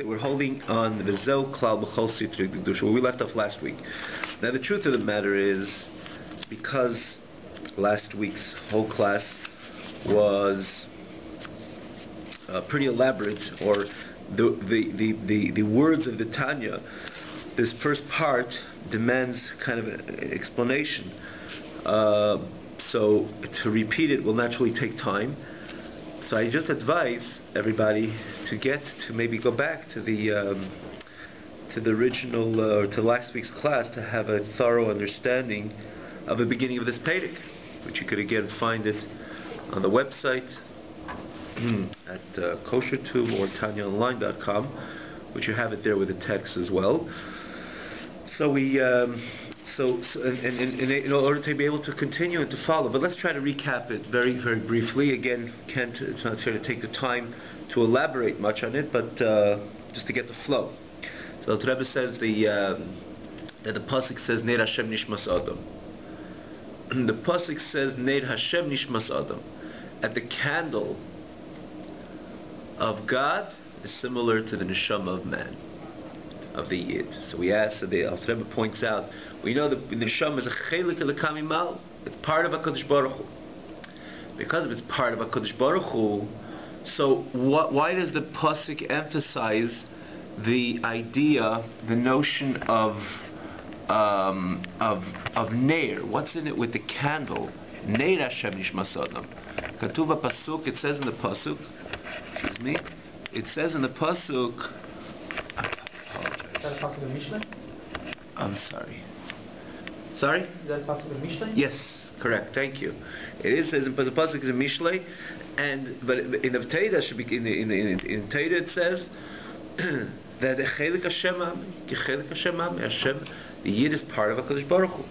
We're holding on the Zel Klal B'chol Sitri Kedusha, where we left off last week. Now, the truth of the matter is, because last week's whole class was pretty elaborate, or the words of the Tanya, this first part demands kind of an explanation. So to repeat it will naturally take time. So I just advise everybody to maybe go back to the original or to last week's class to have a thorough understanding of the beginning of this Pedic, which you could again find it on the website at KosherTube or TanyaOnline.com, which you have it there with the text as well. So we in order to be able to continue and to follow, but let's try to recap it very, very briefly. Again, it's not fair to take the time to elaborate much on it, but just to get the flow. So the Rebbe says that the pasuk says Ner Hashem Nishmas Adam. The pasuk says Ner Hashem Nishmas Adam. At the candle of God is similar to the neshama of man, of the Yid. So we ask, so the Alter Rebbe points out, we know that the neshama is a chelik elokam imal. It's part of HaKadosh Baruch Hu. Because it's part of HaKadosh Baruch Hu, so why does the pasuk emphasize the idea, the notion of Neir? What's in it with the candle? Neir Hashem Nishmas Adam. Katuva pasuk. It says in the pasuk. Excuse me. It says in the pasuk. Is that a pasuk of Mishlei? I'm sorry. Sorry? Is that a pasuk of Mishlei? Yes, correct. Thank you. It is says the pasuk is in Mishlei, but in the Teda should be in Teda it says that the Chelik Hashem Hashem, the Yid is part of HaKadosh Baruch Hu.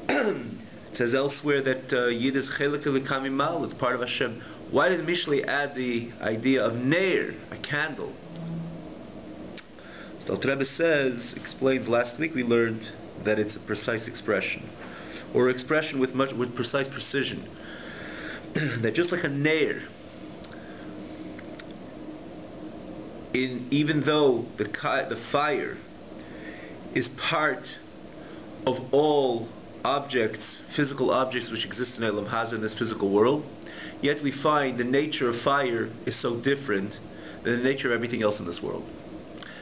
It says elsewhere that Yid is Chelik Elokam Imal. It's part of Hashem. Why does Mishlei add the idea of Neir, a candle? So the Rebbe explains last week we learned that it's a precise expression, or expression with precise precision. That just like a Neir, even though the fire is part of all objects, physical objects which exist in Elam Haza, in this physical world, yet we find the nature of fire is so different than the nature of everything else in this world.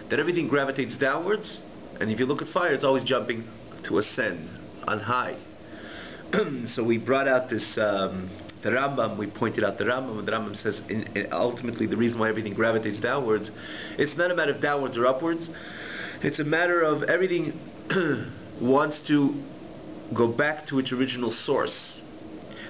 That everything gravitates downwards, and if you look at fire, it's always jumping to ascend on high. So we brought out this, the Rambam, we pointed out the Rambam, and the Rambam says ultimately the reason why everything gravitates downwards, it's not a matter of downwards or upwards, it's a matter of everything wants to go back to its original source.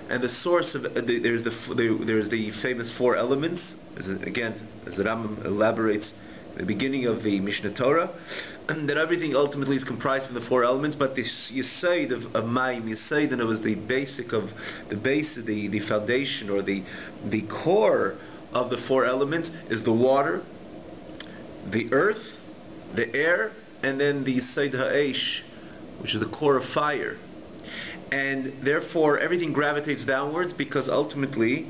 And the source of there's the famous four elements, as the Rambam elaborates the beginning of the Mishnah Torah, and that everything ultimately is comprised from the four elements. But this Yesod of Mayim, Yesod, and it was the basic of the foundation, or the core of the four elements is the water, the earth, the air, and then the Yesod Ha'esh, which is the core of fire. And therefore everything gravitates downwards, because ultimately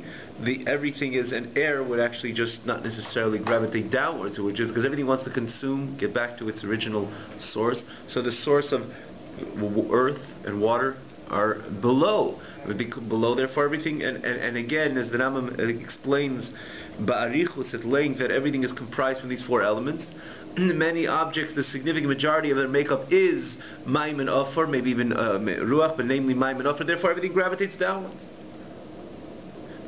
everything is, and air would actually just not necessarily gravitate downwards, because everything wants to consume, get back to its original source. So the source of earth and water are below, therefore everything, and again, as the Rambam explains ba'arichus at length, that everything is comprised from these four elements. Many objects, the significant majority of their makeup is Maim and Ofer, maybe even Ruach, but namely Maim and Ofer, therefore everything gravitates downwards.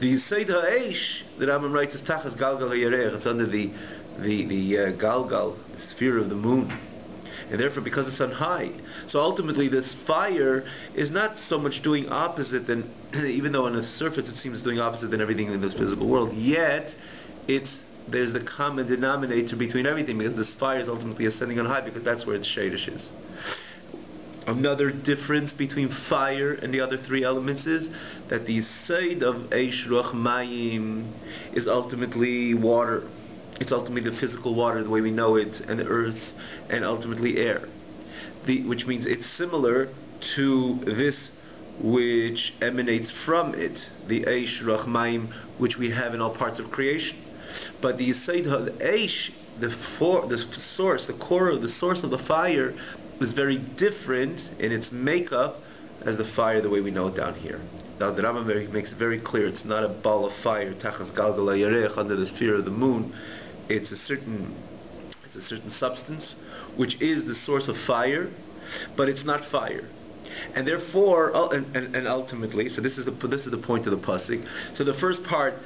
The Yesod Ha'esh, the Rambam writes, is Tachas Galgal HaYerech, it's under the Galgal, the sphere of the moon. And therefore, because it's on high. So ultimately, this fire is not so much doing opposite than, even though on the surface it seems doing opposite than everything in this physical world, yet there's the common denominator between everything, because this fire is ultimately ascending on high, because that's where its shadish is. Another difference between fire and the other three elements is that the Yesod of Eish Ruach Mayim is ultimately water. It's ultimately the physical water, the way we know it, and the earth, and ultimately air. Which means it's similar to this which emanates from it, the Eish Ruach Mayim, which we have in all parts of creation. But the Yisod HaEish, the source, the core, the source of the fire, is very different in its makeup as the fire the way we know it down here. Now the Rambam makes it very clear, it's not a ball of fire, tachas galgal hayarech, under the sphere of the moon. It's a certain substance which is the source of fire, but it's not fire. And therefore, and ultimately, so this is the point of the pasuk. So the first part,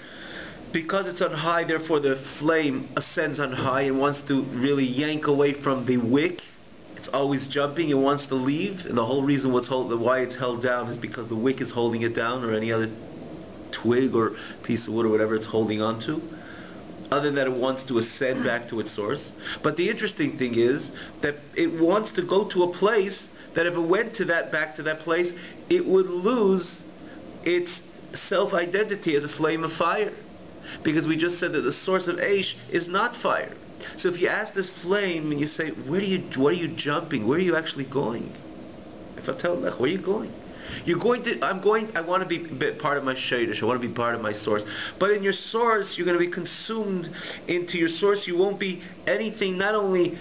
because it's on high, therefore the flame ascends on high and wants to really yank away from the wick. It's always jumping, it wants to leave, and the whole reason why it's held down is because the wick is holding it down, or any other twig or piece of wood or whatever it's holding onto. Other than that, it wants to ascend back to its source. But the interesting thing is that it wants to go to a place that if it went back to that place, it would lose its self-identity as a flame of fire. Because we just said that the source of Eish is not fire. So if you ask this flame and you say, what are you jumping? Where are you actually going? If I tell Lech, where are you going? I want to be part of my shadish, I want to be part of my source. But in your source, you're going to be consumed into your source. You won't be anything, not only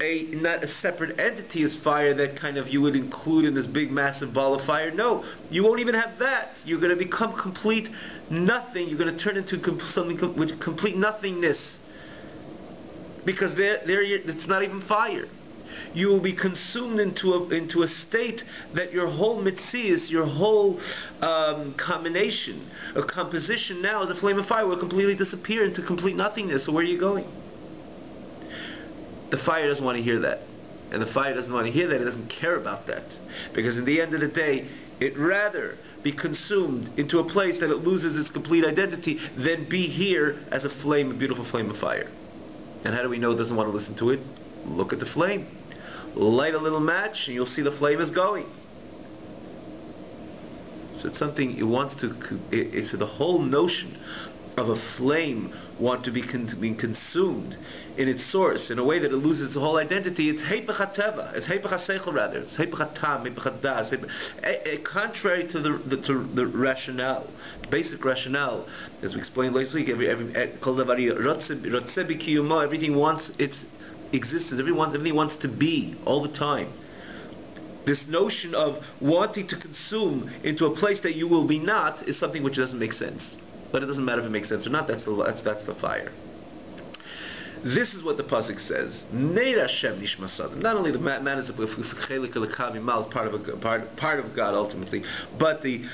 not a separate entity as fire that kind of you would include in this big massive ball of fire. No, you won't even have that. You're going to become complete nothing. You're going to turn into something with complete nothingness. Because it's not even fire. You will be consumed into a state that your whole mitzias, your whole combination, a composition now as a flame of fire will completely disappear into complete nothingness. So where are you going? The fire doesn't want to hear that. And the fire doesn't want to hear that. It doesn't care about that. Because in the end of the day, it'd rather be consumed into a place that it loses its complete identity than be here as a flame, a beautiful flame of fire. And how do we know it doesn't want to listen to it? Look at the flame. Light a little match and you'll see the flame is going. So it's something it wants to. So the whole notion of a flame want to be being consumed in its source in a way that it loses its whole identity. It's heipach hateva. It's heipach haseichel rather. It's heipach hatam, heipach hadas. Contrary to the rationale, the basic rationale, as we explained last week. Everything wants its existence. Everything wants to be all the time. This notion of wanting to consume into a place that you will be not is something which doesn't make sense. But it doesn't matter if it makes sense or not. That's the fire. This is what the pasuk says. Neir Hashem nishma sadam. Not only the man is part of God ultimately, but the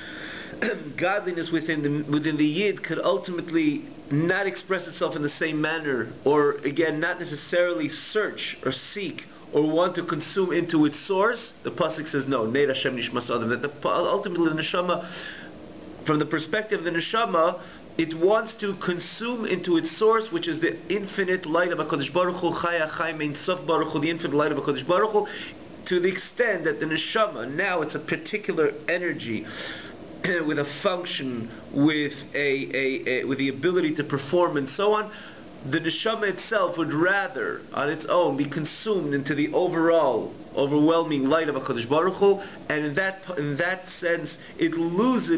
godliness within the yid could ultimately not express itself in the same manner, or again, not necessarily search or seek or want to consume into its source. The pasuk says no. Neir Hashem nishma sadam. That ultimately the neshama, from the perspective of the neshama, it wants to consume into its source, which is the infinite light of HaKadosh Baruch Hu, Chaya Chai Mein Sof Baruch Hu, the infinite light of HaKadosh Baruch Hu, to the extent that the neshama, now it's a particular energy with a function, with with the ability to perform and so on. The neshama itself would rather, on its own, be consumed into the overwhelming light of HaKadosh Baruch Hu, and in that sense, it will lose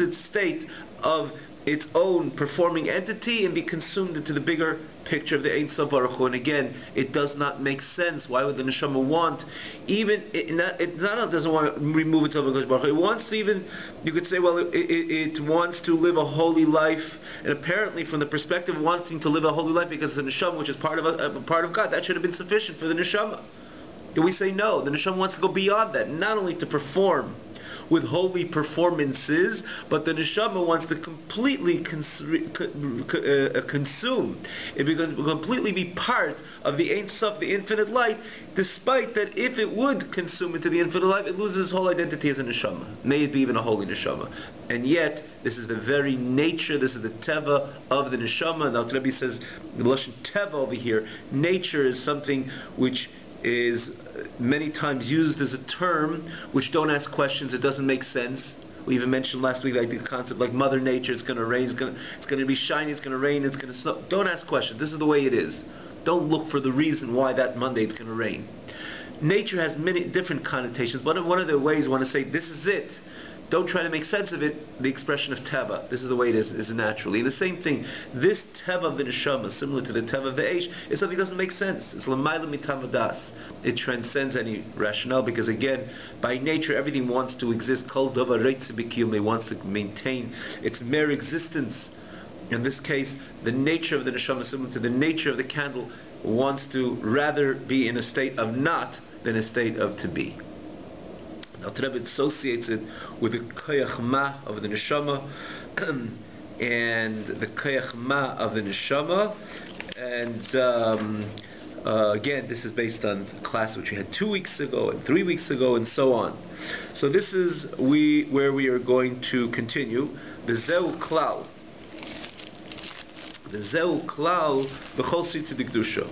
its state of its own performing entity and be consumed into the bigger picture of the Ein Sof Baruch Hu. And again, it does not make sense. Why would the neshama want, even it doesn't want to remove itself from HaKadosh Baruch Hu. It wants to even, you could say, well, it wants to live a holy life, and apparently from the perspective of wanting to live a holy life because it's a neshama which is part of God, that should have been sufficient for the neshama. And we say no, the neshama wants to go beyond that, not only to perform with holy performances, but the neshama wants to completely consume. It becomes completely be part of the Ein Sof, the infinite light, despite that if it would consume into the infinite light, it loses its whole identity as a neshama. May it be even a holy neshama. And yet, this is the very nature, this is the teva of the neshama. Now, Rebbe says, the lashon teva over here, nature is something which is many times used as a term which don't ask questions. It doesn't make sense. We even mentioned last week like the concept like Mother Nature. It's going to rain. It's going to be shiny. It's going to rain. It's going to snow. Don't ask questions. This is the way it is. Don't look for the reason why that Monday it's going to rain. Nature has many different connotations. One of the ways I want to say this is it. don't try to make sense of it, the expression of teva. This is the way it is naturally. And the same thing, this teva of the neshama, similar to the teva of the eish, is something that doesn't make sense. It's l'mayla mitavadas. It transcends any rationale, because again, by nature, everything wants to exist. Kol davar reitz b'kiyum, it wants to maintain its mere existence. In this case, the nature of the neshama, similar to the nature of the candle, wants to rather be in a state of not than a state of to be. Now, Rebbe associates it with the koyach ma of the neshama, and the koyach ma of the neshama, and again, this is based on a class which we had 2 weeks ago and 3 weeks ago, and so on. So this is where we are going to continue. The zeu klal. The zeu klal b'chol sita d'kedusha.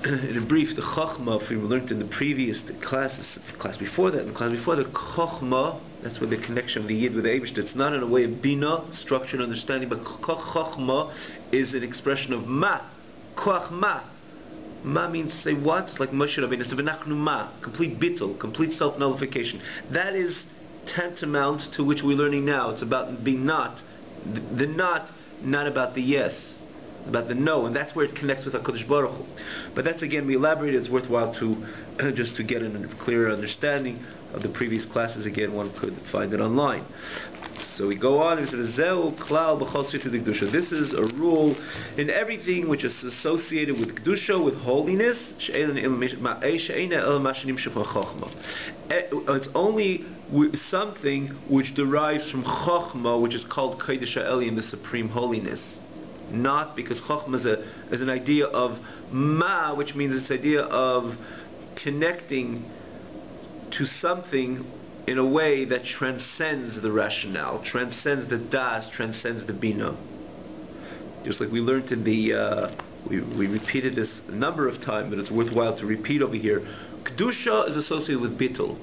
In brief, the Chochmah, if we learned in the previous class before that, Chochmah, that's where the connection of the Yid with the Eibush, it's not in a way of Bina, structured understanding, but Chochmah is an expression of Ma, Koach Ma. Ma means to say what? It's like Moshe Rabbeinu, it's V'nachnu Ma, complete bittul, complete self-nullification. That is tantamount to which we're learning now. It's about being not, the not about the yes, about the no, and that's where it connects with HaKadosh Baruch Hu. But that's, again, we elaborated. It's worthwhile to just to get a clearer understanding of the previous classes. Again, one could find it online. So we go on. This is a rule in everything which is associated with Kedusha, with holiness. It's only something which derives from Chochmah, which is called Kodesh HaElyon, the supreme holiness. Not because Chochmah is an idea of Ma, which means it's the idea of connecting to something in a way that transcends the rationale, transcends the das, transcends the bina. Just like we learned in the, we repeated this a number of times, but it's worthwhile to repeat over here. Kedusha is associated with bittul.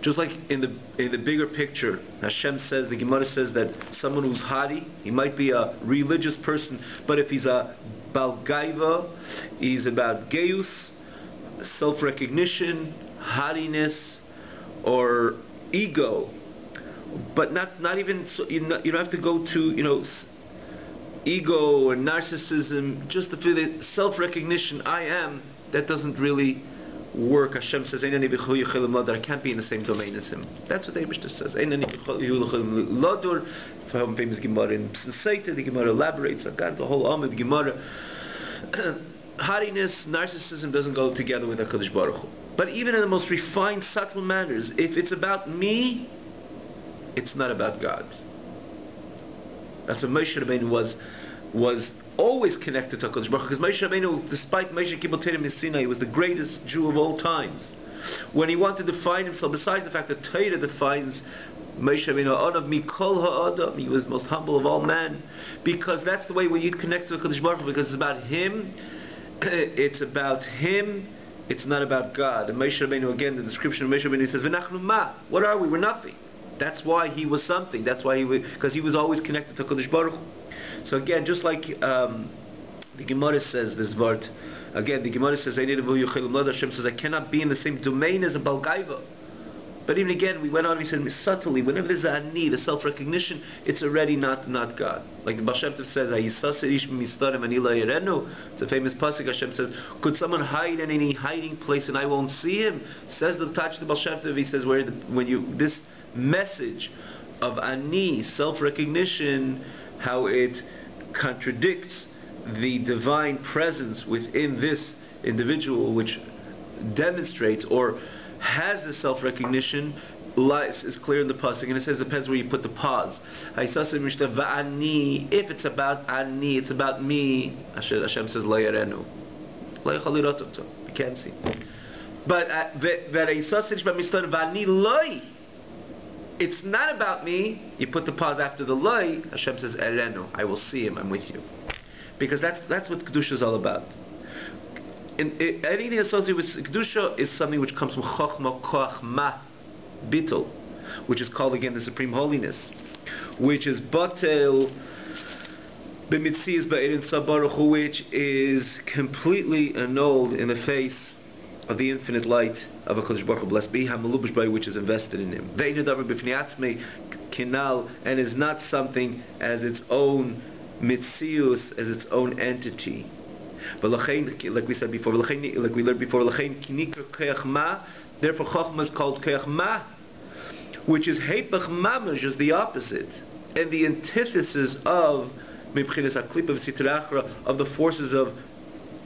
Just like in the bigger picture, Hashem says, the Gemara says that someone who's hadi, he might be a religious person, but if he's a bal gaiva, he's about geus, self-recognition, hadiness, or ego, but not even so, you don't have to go to ego or narcissism. Just the feel that self-recognition, I am, that doesn't really work. Hashem says, that I can't be in the same domain as him. That's what the Eibishter says. Famous Gemara in Sotah, the Gemara elaborates on the whole Amud Gemara. Hardiness, narcissism doesn't go together with HaKadosh Baruch Hu. But even in the most refined, subtle manners, if it's about me, it's not about God. That's what Moshe Rabbeinu was always connected to HaKadosh Baruch Hu, because Moshe Rabbeinu, despite Moshe Kibbutz Torah Sinai, he was the greatest Jew of all times. When he wanted to define himself, besides the fact that Torah defines Moshe Rabbeinu, Anav Mikol Ha'adam, he was the most humble of all men, because that's the way when you connect to HaKadosh Baruch Hu, because it's about him, it's about him, it's not about God. And Moshe Rabbeinu, again, the description of Moshe Rabbeinu, he says, V'nachnu ma, what are we? We're nothing. That's why he was something. That's why because he was always connected to HaKadosh Baruch Hu. So again, just like the Gemara says this word, again, the Gemara says, Hashem says, I cannot be in the same domain as a Bal Gaiva. But even again, we went on, we said, subtly, whenever there's a need, a self-recognition, it's already not God. Like the Baal Shem Tov says, it's a famous pasuk. Hashem says, could someone hide in any hiding place and I won't see him? Says the Touch the Baal Shem Tov, he says, this message of ani, self-recognition, how it contradicts the divine presence within this individual, which demonstrates or has the self-recognition, is clear in the pasuk, and it says it depends where you put the pause. If it's about ani, it's about me. Hashem says lo yarenu, you can't see. But it's not about me. You put the pause after the loy. Hashem says erenu, I will see him. I'm with you, because that's what kedusha is all about. Anything associated with Kedusha is something which comes from Chochmah, Koach, Ma, Bittul, which is called again the Supreme Holiness, which is Batel, B'mitzias Ba'erin Sabaruch, which is completely annulled in the face of the infinite light of HaKadosh Baruch Hu, blessed be, HaMelubash by which is invested in him. Ve'ein davar b'fnei atzmei kinal, and is not something as its own mitzius, as its own entity. But like we said before, like we learned before, therefore Chochmah is called Keach Ma, which is Heipach Mamash, is the opposite, and the antithesis of Mibchinas HaKlipa v'Sitra Achra, of the forces of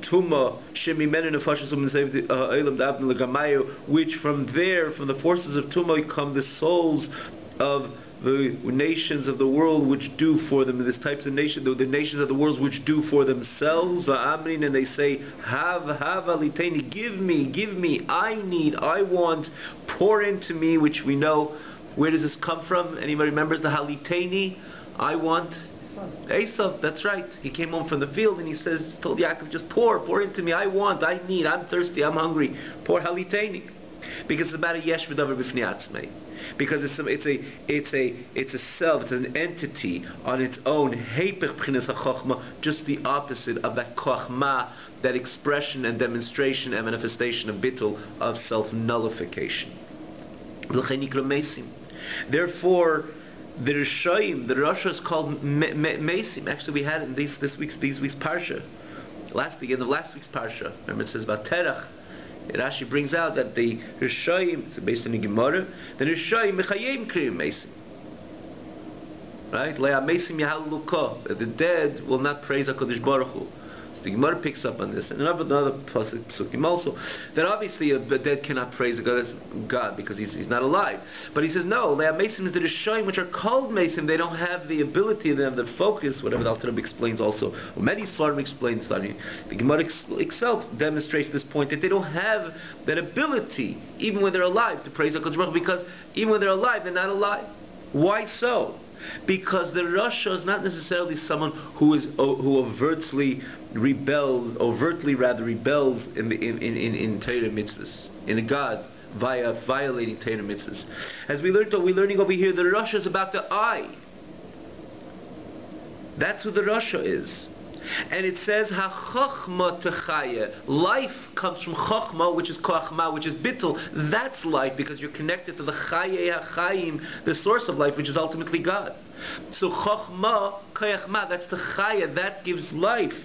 Tuma, Shemimenu Nefashos U'Mensev Eilam D'Avnu L'Gamayu, which from the forces of Tuma come the souls of the nations of the world which do for them, this types of nation, the nations of the world which do for themselves, va'amrin, and they say, have aliteni, give me, I need, I want, pour into me, which we know, where does this come from? Anybody remembers the haliteni? I want. Esav, that's right. He came home from the field and he told Yaakov, just pour into me, I want, I need, I'm thirsty, I'm hungry, pour haliteni. Because it's about a yesh v'davar b'fnei atzmei. Because it's a self, it's an entity on its own. Heipech b'chinas ha'chochma, just the opposite of that kochma, that expression and demonstration and manifestation of bittul, of self-nullification. Therefore, the Rishayim, the Rasha is called Mesim. Actually, we had it in these week's parsha. Beginning of last week's parsha. Remember, it says about Terach. Rashi brings out that the Rishayim, it's based on the Gemara, the Rishayim mechayim kriyim Mesim. Right? Le'a Mesim yahaluka. The dead will not praise HaKadosh Baruch Hu. So the Gemara picks up on this, and another psukim also, that obviously the dead cannot praise God because he's not alive. But he says no, Le'a Mesim is the Rishayim which are called Mesim. They don't have the ability, they have the focus, whatever the Alter Rebbe explains also, or many Svarim explain, the Gemara itself demonstrates this point, that they don't have that ability, even when they're alive, to praise HaKadosh Baruch Hu, because even when they're alive, they're not alive. Why so? Because the Rasha is not necessarily someone who overtly rebels in Torah mitzvahs, in a God, via violating Torah mitzvahs. As we're learning over here, the Rasha is about the I. That's who the Rasha is. And it says ha-chochma techaya. Life comes from chochma, which is koachma, which is bittul. That's life because you're connected to the chaye ha-chayim, the source of life, which is ultimately God. So chochma, koachma, that's the chaya, that gives life.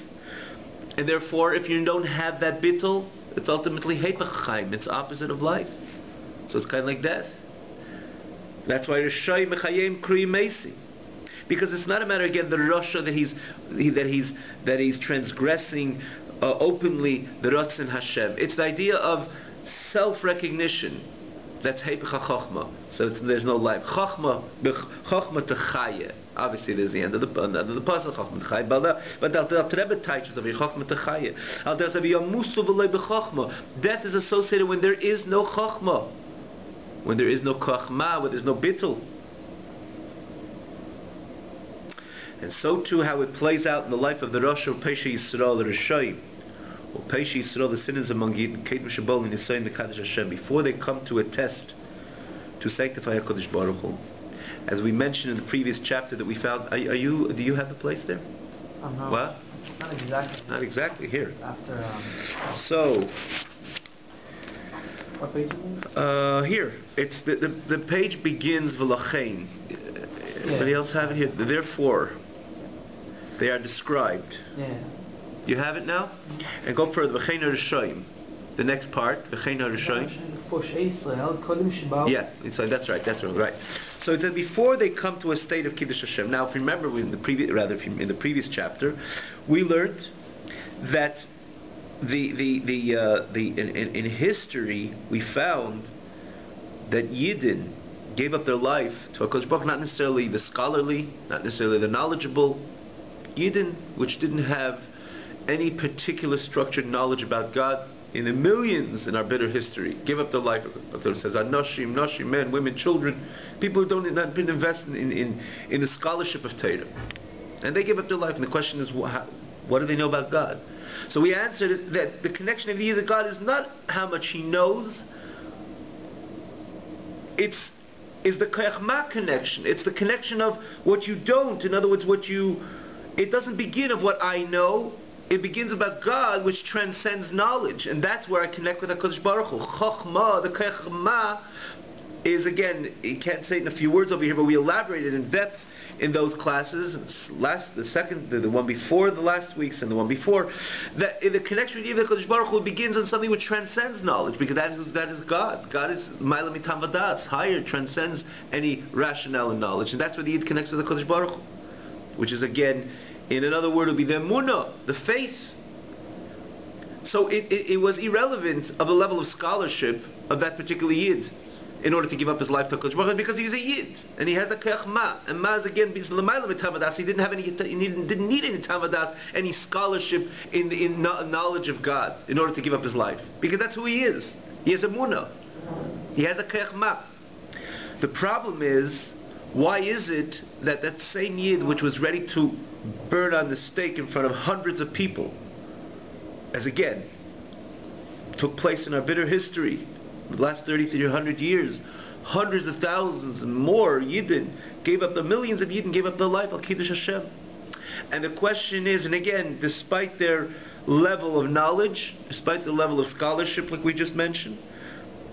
And therefore, if you don't have that bittul, it's ultimately heipach chayim, it's opposite of life. So it's kind of like death. That's why Rishayim mechayim kriyim meisi. Because it's not a matter again the Rasha that he's transgressing openly the Ratzon Hashem. It's the idea of self-recognition. That's Heipach HaChochma. So there's no life. Chochma Techaya. Obviously, there's the end of the pasuk Chochma Techaya. But the Rebbe teaches of Chochma Techaya. Death is associated when there is no Chochma, when there is no Kochma, when there's no bittul. And so too how it plays out in the life of the Rosh of Pesha Yisrael, the Rishayim, or Pesha Yisrael, the sinners among Yidden, Keit Mishabol and Yisrael, the Kaddish Hashem, before they come to a test to sanctify HaKadosh Baruch Hu. As we mentioned in the previous chapter that we found, do you have the place there? No. What? Not exactly. Not exactly, here. After, So, what page is it? here, it's the page begins V'lachein. Anybody else have it here? Therefore, they are described. Yeah. You have it now? And go further. V'chein HaRishayim. The next part. V'chein HaRishayim. Yeah, that's right. So it says before they come to a state of Kiddush Hashem. Now, if you remember, in the previous chapter, we learned that in history we found that Yidden gave up their life to HaKadosh Baruch Hu, not necessarily the scholarly, not necessarily the knowledgeable, Yidden, which didn't have any particular structured knowledge about God, in the millions in our bitter history, give up their life. It says, Nashim, men, women, children, people who don't not been invested in the scholarship of Torah. And they give up their life, and the question is, what do they know about God? So we answered that the connection of Yid to God is not how much he knows, it's the Koachma connection. It's the connection of what you don't. In other words, it doesn't begin of what I know. it begins about God, which transcends knowledge, and that's where I connect with HaKadosh Baruch Hu. Chokhmah, the Chachma, is, again, you can't say it in a few words over here, but we elaborated in depth in those classes, the one before the last week's and the one before, that the connection with HaKadosh Baruch Hu begins on something which transcends knowledge, because that is God. God is Ma'ala Mitam Vadas, higher, transcends any rationale and knowledge, and that's where the Yid connects with HaKadosh Baruch Hu, which is, again, in another word, would be the emunah, the faith. So it was irrelevant of the level of scholarship of that particular Yid in order to give up his life to HaKadosh Baruch Hu, because he's a Yid and he has the Kech Ma, and Ma is again because l'mayla mitavadas. He didn't need any tavadas, any scholarship in knowledge of God in order to give up his life, because that's who he is. He has a munah. He has the Kech Ma. The problem is, why is it that that same Yid which was ready to burn on the stake in front of hundreds of people, as again took place in our bitter history, the last 30 to 100 years, hundreds of thousands and more Yidden gave up, the millions of Yidden gave up their life al Kiddush Hashem. And the question is, and again, despite their level of knowledge, despite the level of scholarship like we just mentioned,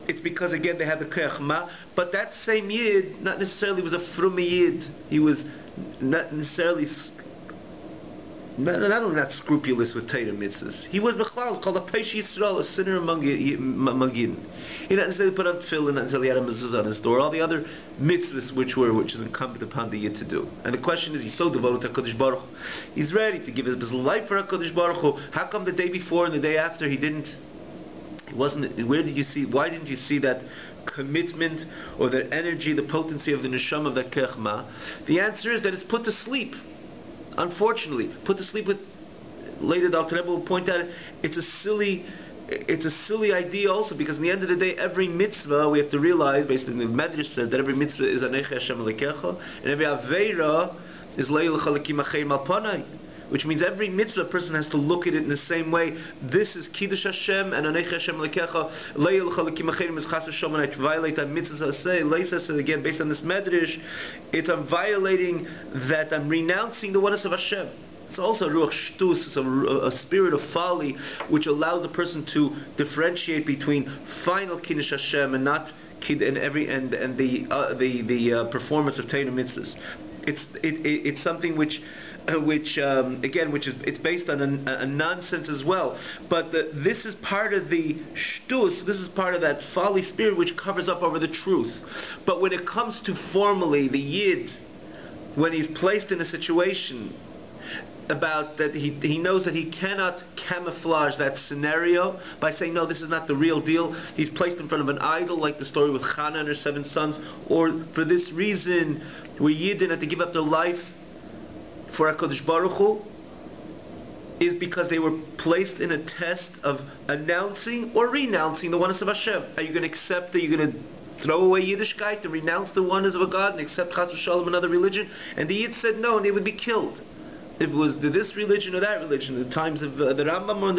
it's because, again, they had the Kechma. But that same Yid not necessarily was a frum Yid. He was not necessarily not scrupulous with Torah mitzvahs. He was Bechlal, called a Peish Yisrael, a sinner among Yidden. He not necessarily put on tefillin, not necessarily had a mezuzah on his door, all the other mitzvahs which is incumbent upon the Yid to do. And the question is, he's so devoted to HaKadosh Baruch Hu. He's ready to give his life for HaKadosh Baruch Hu. How come the day before and the day after he didn't? It wasn't. Where did you see? Why didn't you see that commitment or that energy, the potency of the neshama of that kechma? The answer is that it's put to sleep. Unfortunately, put to sleep with. Later, Dr. Rebbe will point out it's a silly idea also, because in the end of the day, every mitzvah we have to realize, based on the Medrash said, that every mitzvah is Anecha Hashem Alekecha, and every aveira is Leil Chalakim Acheim Al Panai. Which means every mitzvah person has to look at it in the same way. This is Kiddush Hashem and Anecha Hashem Lekecha. Leil Chalakim Acherim is Chas Hashem, and I violate that mitzvah. Say, Leisa said again, based on this medrash, I'm violating that. I'm renouncing the oneness of Hashem. It's also a ruach shtus. It's a spirit of folly which allows the person to differentiate between final Kiddush Hashem and not the performance of Torah mitzvahs. It's something which it's based on a nonsense as well. But this is part of the shtus, this is part of that folly spirit which covers up over the truth. But when it comes to formally, the Yid, when he's placed in a situation about that he knows that he cannot camouflage that scenario by saying, no, this is not the real deal. He's placed in front of an idol, like the story with Chana and her 7 sons, or for this reason, where Yidden had to give up their life for HaKadosh Baruch Hu, is because they were placed in a test of announcing or renouncing the oneness of Hashem. Are you going to accept that? You're going to throw away Yiddishkeit and renounce the oneness of a God and accept Chas v'Shalom another religion? And the Yid said no, and they would be killed. If it was this religion or that religion, the times of the Rambam, or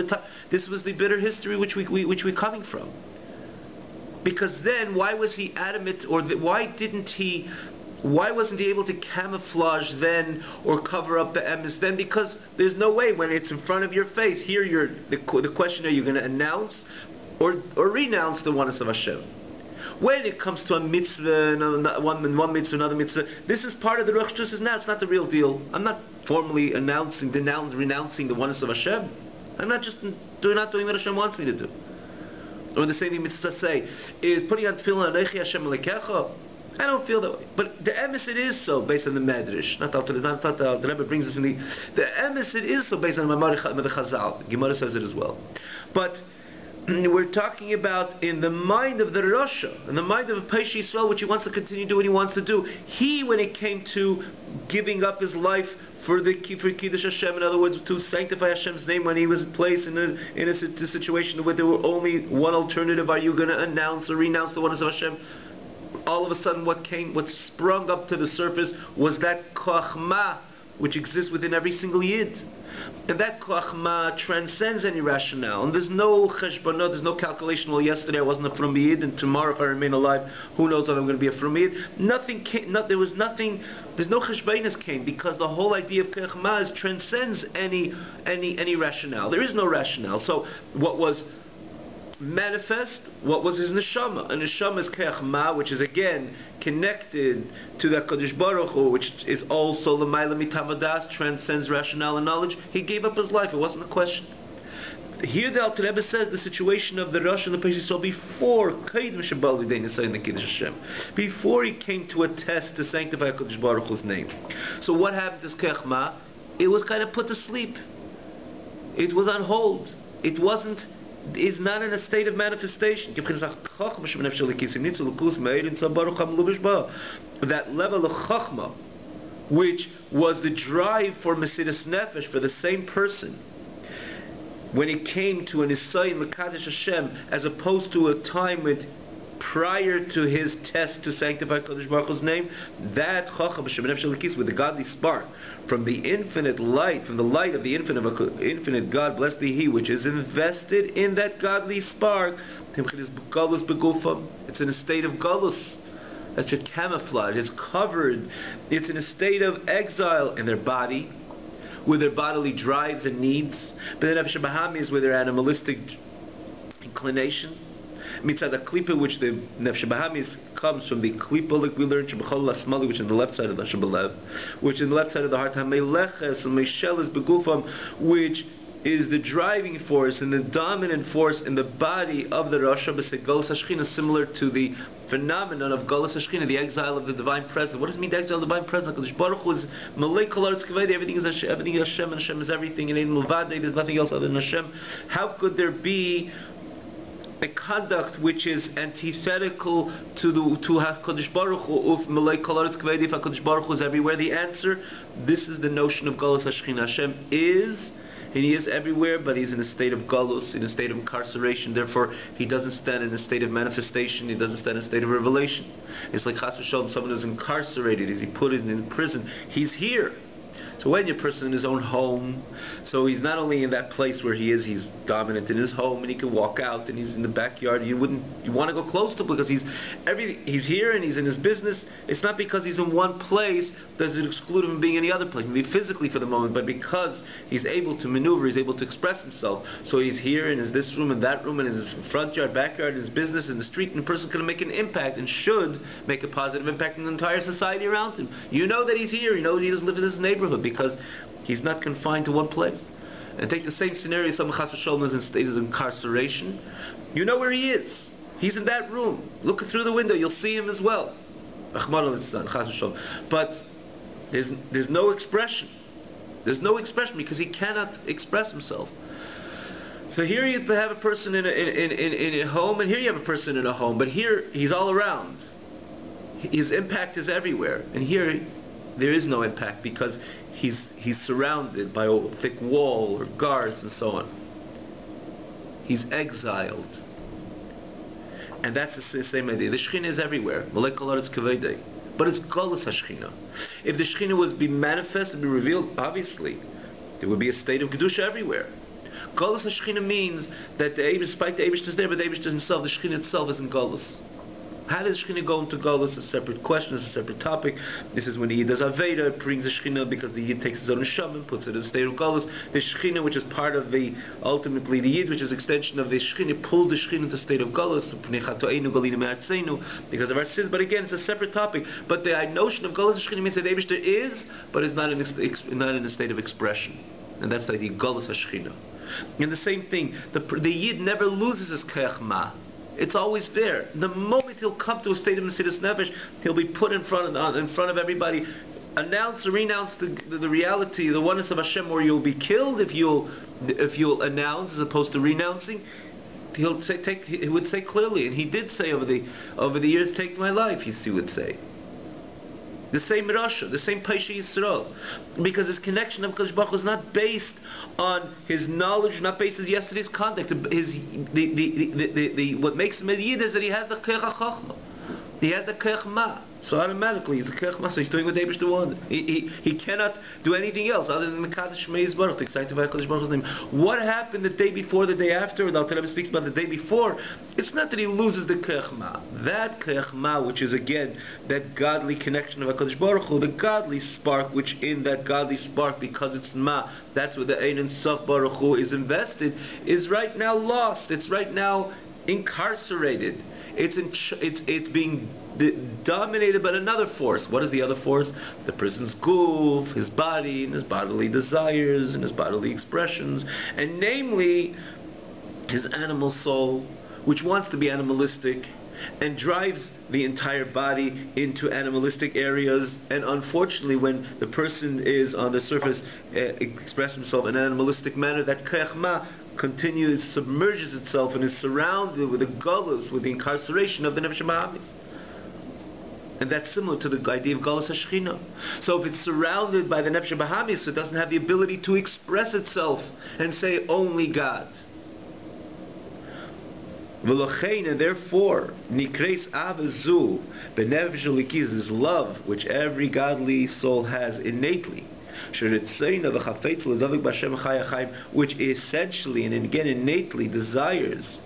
this was the bitter history which we're coming from. Because then, why was he adamant, or why wasn't he able to camouflage then or cover up the emes then? Because there's no way, when it's in front of your face, here the question, are you going to announce or renounce the oneness of Hashem? When it comes to a mitzvah, one mitzvah, another mitzvah, this is part of the Ruach Shtus. Now it's not the real deal. I'm not formally renouncing the oneness of Hashem. I'm not doing what Hashem wants me to do. Or the same thing mitzvah say is putting on tefillin Anechi Hashem Lekecha. I don't feel that way. But the emes, it is so, based on the Medrash. Not the Rebbe brings it from the emes, it is so, based on the Chazal. Gemara says it as well. But we're talking about in the mind of the Rasha, in the mind of a Peish Yisrael, which he wants to continue to do what he wants to do. He, when it came to giving up his life for Kiddush Hashem, in other words, to sanctify Hashem's name, when he was placed in a situation where there were only one alternative: are you going to announce or renounce the oneness of Hashem? All of a sudden, what sprung up to the surface was that kochma which exists within every single Yid. And that Chachma transcends any rationale. And there's no cheshbonot, there's no calculation. Well, yesterday I wasn't a From Yid, and tomorrow if I remain alive, who knows if I'm going to be a From Yid. Nothing came, there was nothing, there's no cheshbonus came, because the whole idea of Chachma transcends any rationale. There is no rationale. So what was manifest, what was his neshama? A neshama is Chachma, which is again connected to the Kadosh Baruch Hu, which is also l'mayla mitamadas, transcends rationale and knowledge. He gave up his life. It wasn't a question. Here the Alter Rebbe says the situation of the Rosh and the Pesach Yisrael before he came to attest to sanctify Kadosh Baruch Hu's name. So what happened to this Chachma? It was kind of put to sleep. It was on hold. It wasn't. Is not in a state of manifestation. That level of Chachma, which was the drive for Mesiras Nefesh for the same person, when it came to an Isai Mekadesh Hashem, as opposed to a time with prior to his test to sanctify Kadosh Baruch Hu's name, that Chacham with the godly spark from the infinite light, from the light of the infinite God, blessed be He, which is invested in that godly spark. It's in a state of galus. That's just camouflage. It's covered. It's in a state of exile in their body, with their bodily drives and needs. But then Nefesh Bahami is with their animalistic inclination. Mitzad klipa, which the Nefesh Bahamis comes from the klipa, like we learned Shebachol Lasmali, which is on the left side of the Shabalev, which is on the left side of the heart, Hameleches and Meisheles Begufam, which is the driving force and the dominant force in the body of the Rosh Hashanah, Golus Hashchina, similar to the phenomenon of Golus Hashchina, the exile of the divine presence. What does it mean, the exile of the divine presence? Because Baruch Hu is Malay Kolaretz Kavedi, everything is Hashem, and Hashem is everything, and in Mulvade, there's nothing else other than Hashem. How could there be a conduct which is antithetical to HaKadosh Baruch Hu, if Malay Kolaretz Kavedi, if HaKadosh Baruch Hu is everywhere? The answer, this is the notion of Golus Hashchina. Hashem is, and He is everywhere, but He's in a state of galus, in a state of incarceration. Therefore, He doesn't stand in a state of manifestation. He doesn't stand in a state of revelation. It's like Chas v'Shalom, someone who's incarcerated. Is he put in prison? He's here. So when your person in his own home, so he's not only in that place where he is, he's dominant in his home, and he can walk out, and he's in the backyard. You want to go close to him because he's here and he's in his business. It's not because he's in one place does it exclude him from being any other place, maybe physically for the moment, but because he's able to maneuver, he's able to express himself. So he's here in his this room and that room, and in his front yard, backyard, his business, in the street, and the person can make an impact and should make a positive impact in the entire society around him. You know that he's here. You know that he doesn't live in this neighborhood because he's not confined to one place. And take the same scenario, someone Chas v'Shalom is in state of incarceration. You know where he is. He's in that room. Look through the window, you'll see him as well. But there's no expression. There's no expression because he cannot express himself. So here you have a person in a home, and here you have a person in a home, but here he's all around. His impact is everywhere. And here there is no impact because he's surrounded by a thick wall or guards and so on. He's exiled. And that's the same idea. The Shekhinah is everywhere. Malay Kolaretz Kavedi. But it's Golus HaShekhinah. If the Shekhinah was to be manifest and be revealed, obviously, there would be a state of Kedusha everywhere. Golus HaShekhinah means that despite the Eibush is there, but the Eibush himself, the Shekhinah itself is in Golus. How does Shekhinah go into Golus? It's a separate question, it's a separate topic. This is when the Yid does Aveda, it brings the Shekhinah because the Yid takes his own Neshama and puts it in a state of Golus. The Shekhinah, which is part of ultimately the Yid, which is extension of the Shekhinah, pulls the Shekhinah into a state of Golus because of our sins. But again, it's a separate topic. But the notion of Golus Shekhinah means that Eibishter is, but is not in a state of expression. And that's the idea, Golus HaShekhinah. And the same thing, the Yid never loses his Chachma. It's always there. The moment he'll come to a state of Mesiras Nefesh, he'll be put in front of everybody, announce or renounce the reality, the oneness of Hashem, or you'll be killed if you'll announce as opposed to renouncing. He would say clearly, and he did say over the years, take my life. He would say. The same Rasha, the same Paisha Yisrael, because his connection of Kadosh Baruch Hu is not based on his knowledge, not based on yesterday's conduct. What makes him a Yid is that he has the Kech HaChachma. He has the Koach Ma. So automatically he's a Koach Ma, so he's doing what the Eibishter wanted. He cannot do anything else other than the Kaddish Shmei Yisbarach, to sanctify HaKadosh Baruch Hu's name. What happened the day before, the day after? The Alter Rebbe speaks about the day before. It's not that he loses the Koach Ma. That Koach Ma, which is again that godly connection of HaKadosh Baruch Hu, the godly spark, which in that godly spark, because it's Ma, that's where the Ein and Sof Baruch Hu is invested, is right now lost. It's right now incarcerated. It's being dominated by another force. What is the other force? The person's goof, his body, and his bodily desires, and his bodily expressions, and namely his animal soul, which wants to be animalistic and drives the entire body into animalistic areas. And unfortunately, when the person is on the surface express himself in an animalistic manner, that Koach Ma continues, submerges itself, and is surrounded with the gullus, with the incarceration of the Nefesh HaBahamis. And that's similar to the idea of Galus HaShechina. So if it's surrounded by the Nefesh HaBahamis, it doesn't have the ability to express itself and say only God. And therefore, Nikreis Avazu, the Nefesh Elikis, is love, which every godly soul has innately, which essentially and again innately desires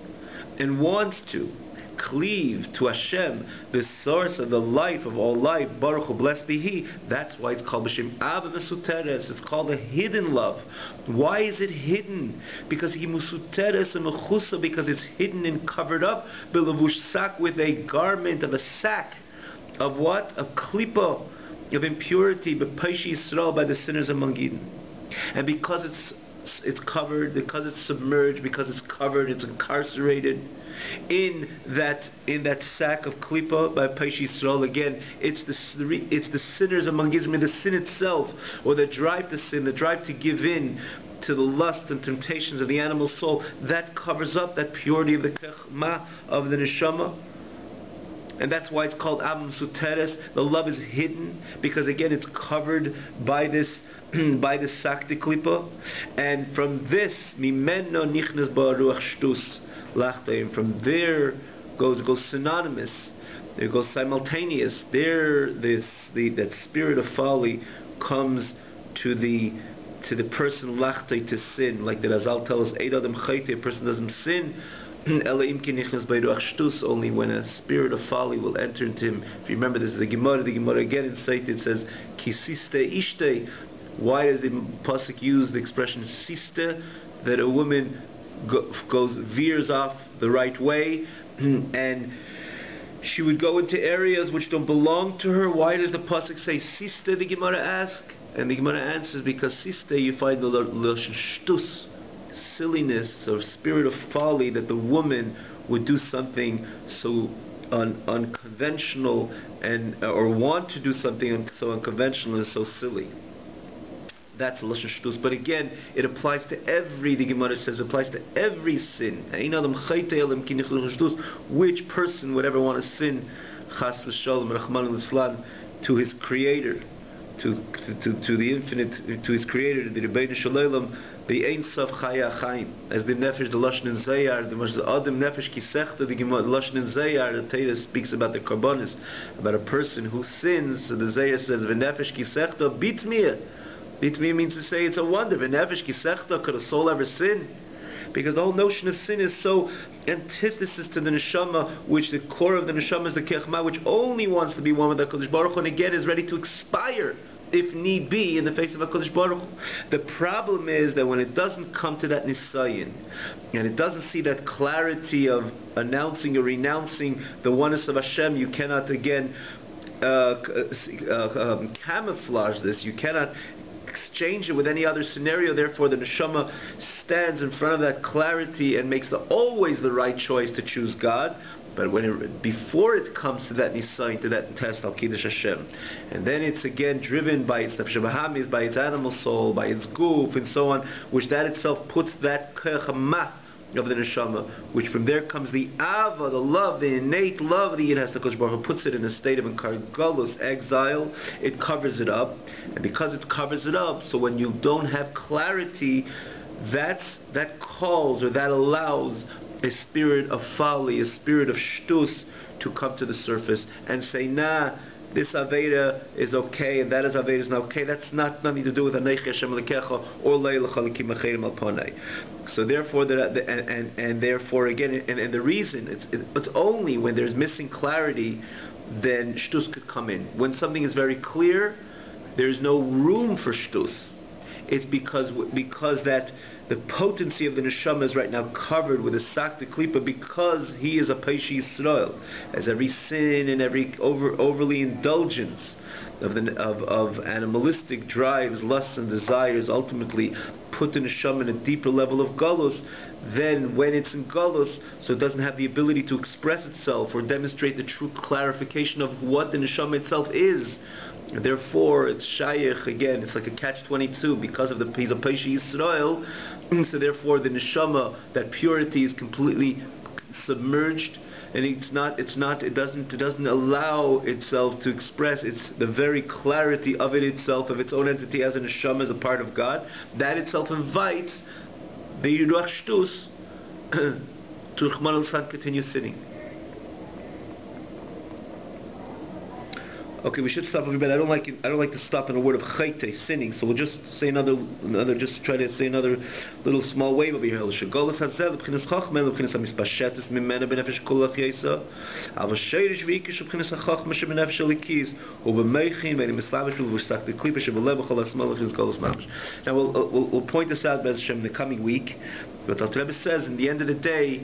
and wants to cleave to Hashem, the source of the life of all life, Baruch Hu, blessed be He. That's why it's called B'Shem Ava Mesuteres. It's called a hidden love. Why is it hidden? Because He Musuteres and Mechusa, because it's hidden and covered up, B'Levush Sak, with a garment of a sack of what? Of klipa, of impurity, B'Paishi Yisrael, by the sinners among Eden. And because it's covered, because it's submerged, because it's covered, it's incarcerated in that sack of klipa by Peish Yisrael. Again, it's the sinners among Israel, the sin itself, or the drive to sin, the drive to give in to the lust and temptations of the animal soul, that covers up that purity of the Koach Ma, of the neshama. And that's why it's called Abam Suteres. The love is hidden because again it's covered by this by the Sakti Klipa. And from this, Mimeno Nichnas Ba'aruach Shtus Lachtaim, from there goes synonymous, it goes simultaneous. There that spirit of folly comes to the person Lachtay, to sin. Like the Razal tells us, Eid Adam Chayte, a person doesn't sin only when a spirit of folly will enter into him. If you remember, this is a Gemara. The Gemara again in Seit, it says Kisiste Ishte. Why does the pasuk use the expression siste, that a woman veers off the right way and she would go into areas which don't belong to her? Why does the pasuk say siste, the Gemara asks? And the Gemara answers, because siste, you find the lashon shtus, silliness or spirit of folly, that the woman would do something so unconventional and or want to do something so unconventional and so silly. That's a lashon shtus. But again, it applies to every. The Gemara says it applies to every sin. Which person would ever want to sin, chas v'shalom, rachmana litzlan, to his Creator, to the infinite, to his Creator, the Rebbeinu Shalom, the Ein Sof Chaya Chaim, as the Nefesh, the Lashon in Zayar, the Adam Nefesh Kisechta, the Lashon in Zayar, the Torah speaks about the Karbonis, about a person who sins. So the Zayar says, "V'Nefesh Kisechta Bitmiyah." Bitmiyah means to say it's a wonder. V'Nefesh Kisechta, could a soul ever sin? Because the whole notion of sin is so antithesis to the neshama, which the core of the neshama is the Koach Ma, which only wants to be one with the HaKadosh Baruch Hu, and again is ready to expire, if need be, in the face of HaKadosh Baruch Hu. The problem is that when it doesn't come to that nisayin, and it doesn't see that clarity of announcing or renouncing the oneness of Hashem, you cannot again camouflage this. You cannot exchange it with any other scenario. Therefore, the neshama stands in front of that clarity and makes always the right choice to choose God. But before it comes to that nisayin, to that test, al kiddush Hashem, and then it's again driven by its nefesh habahamis, by its animal soul, by its goof, and so on, which that itself puts that Koach Ma of the neshama, which from there comes the ava, the love, the innate love of the Yid HaKadosh Baruch Hu, puts it in a state of inkargalus, exile. It covers it up, and because it covers it up, so when you don't have clarity, that calls, or that allows a spirit of folly, a spirit of shtus to come to the surface and say, nah, this Aveda is okay and that is Aveda is not okay. That's nothing to do with Anechi Hashem Lekecha or Leilach Halikim Acherim Al Panei. So therefore, and therefore again, and the reason it's only when there's missing clarity, then shtus could come in. When something is very clear, there's no room for shtus. It's because that the potency of the neshama is right now covered with a sakta klipa, because he is a peishi Yisrael, as every sin and every overly indulgence of animalistic drives, lusts, and desires ultimately put the neshama in a deeper level of galus. Then when it's in galus, so it doesn't have the ability to express itself or demonstrate the true clarification of what the neshama itself is. Therefore, it's shayich again. It's like a catch-22 because of he's a peishi Yisrael. So therefore, the neshama, that purity, is completely submerged, and it doesn't allow itself to express the very clarity of it itself, of its own entity as a neshama, as a part of God. That itself invites the Yiruach Shtus to Rahman al-San continue sinning. Okay, we should stop, everybody. I don't like to stop in a word of chayte, sinning. So we'll just say another. Just try to say another little small wave over here. Shagolas hazel b'chinas chachma b'chinas hamispashetes mimena b'nefesh kol achiyesa. Avashayrish v'ikish b'chinas chachma sheb'nefesh alikis u'b'meichin v'eni mislavish v'vusak v'klipa sheb'lev b'chol asmal b'chinas golas mamish. Now we'll point this out, Bez Hashem, in the coming week. But Alter Rebbe says, in the end of the day,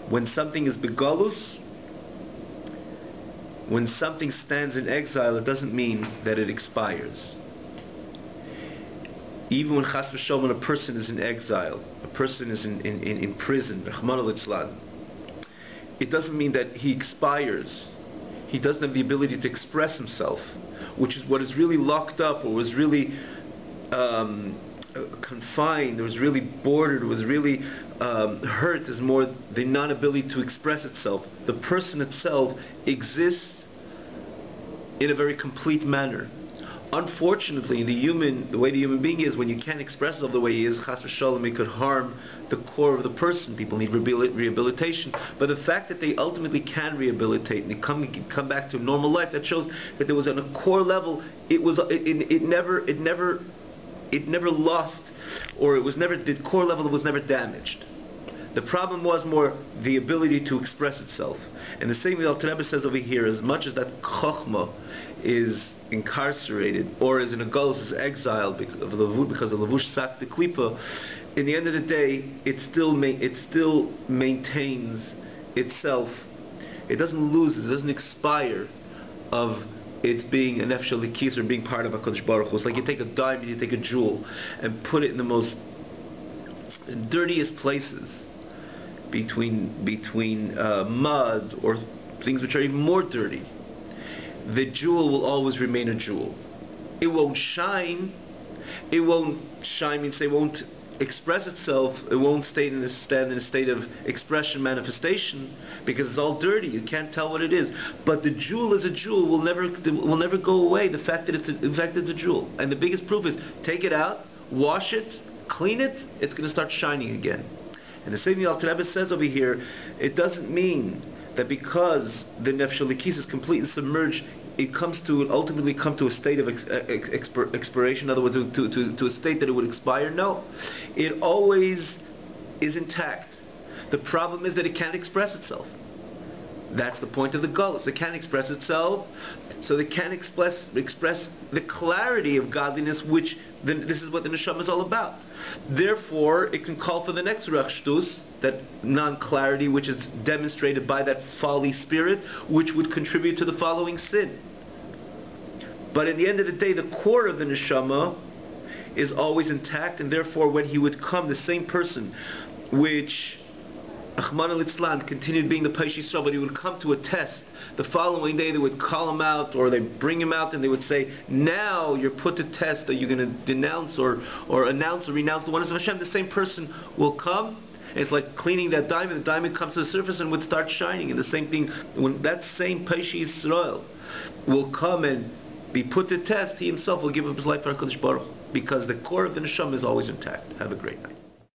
when something is begolus, when something stands in exile, it doesn't mean that it expires. Even when chas v'sholom, a person is in exile, a person is in prison, Rahman al-Itzlan, it doesn't mean that he expires. He doesn't have the ability to express himself, which is what is really locked up, or was really confined, or was really bordered, or was really hurt, is more the non-ability to express itself. The person itself exists in a very complete manner. Unfortunately, the way the human being is, when you can't express yourself the way he is, chas v'sholom, it could harm the core of the person. People need rehabilitation. But the fact that they ultimately can rehabilitate and they come back to normal life, that shows that there was, on a core level, it never lost, or the core level was never damaged. The problem was more the ability to express itself. And the same way Alter Rebbe says over here, as much as that chokhmah is incarcerated, or is in a galus, is exiled because of levush sak the klipa, in the end of the day, it still maintains itself. It doesn't lose it doesn't expire of it's being a nefesh alikis, or being part of HaKadosh Baruch Hu. It's like you take a diamond, you take a jewel, and put it in the most dirtiest places, between mud or things which are even more dirty. The jewel will always remain a jewel. It won't shine. It won't means it won't express itself. It won't stand in a state of expression, manifestation, because it's all dirty. You can't tell what it is. But the jewel as a jewel will never go away. The fact that it's a jewel. And the biggest proof is, take it out, wash it, clean it, it's going to start shining again. And the same thing Alter Rebbe says over here, it doesn't mean that because the nefesh alikis is completely submerged, it ultimately come to a state of expiration. In other words, to a state that it would expire. No, it always is intact. The problem is that it can't express itself. That's the point of the galus. It can't express itself, so they can't express the clarity of godliness, which this is what the neshama is all about. Therefore, it can call for the next ruach shtus, that non-clarity, which is demonstrated by that folly spirit, which would contribute to the following sin. But in the end of the day, the core of the neshama is always intact, and therefore, when he would come, the same person, which Rahman al-Itzlan continued being the Peish Yisrael, but he would come to a test. The following day they would call him out, or they bring him out, and they would say, now you're put to test. Are you going to denounce or announce or renounce the oneness of Hashem? The same person will come, and it's like cleaning that diamond. The diamond comes to the surface and would start shining. And the same thing, when that same Peish Yisrael will come and be put to test, he himself will give up his life for HaKadosh Baruch Hu, because the core of the neshama is always intact. Have a great night.